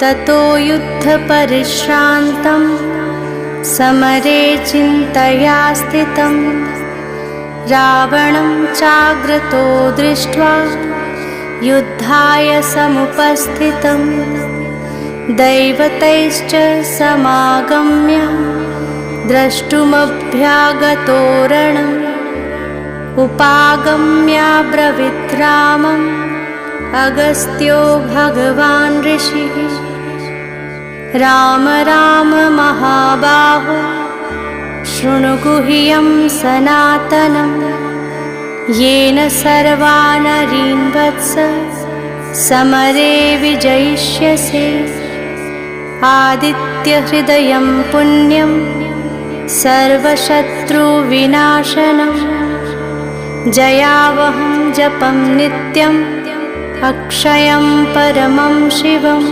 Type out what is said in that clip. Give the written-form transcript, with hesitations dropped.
ततो युद्धपरिश्रान्तं समरे चिन्तया स्थितं रावणं चाग्रतो दृष्ट्वा युद्धाय समुपस्थितं दैवतैश्च समागम्य द्रष्टुमभ्यागतो रणम् उपागम्याब्रवीत् रामम् अगस्त्यो भगवान् ऋषिः राम राम महाबाहो शृणु गुह्यं सनातनं येन सर्वा नरीन् वत्स समरे विजयिष्यसे आदित्यहृदयं पुण्यं सर्वशत्रुविनाशनं जयावहं जपं नित्यम् अक्षयं परमं शिवम्।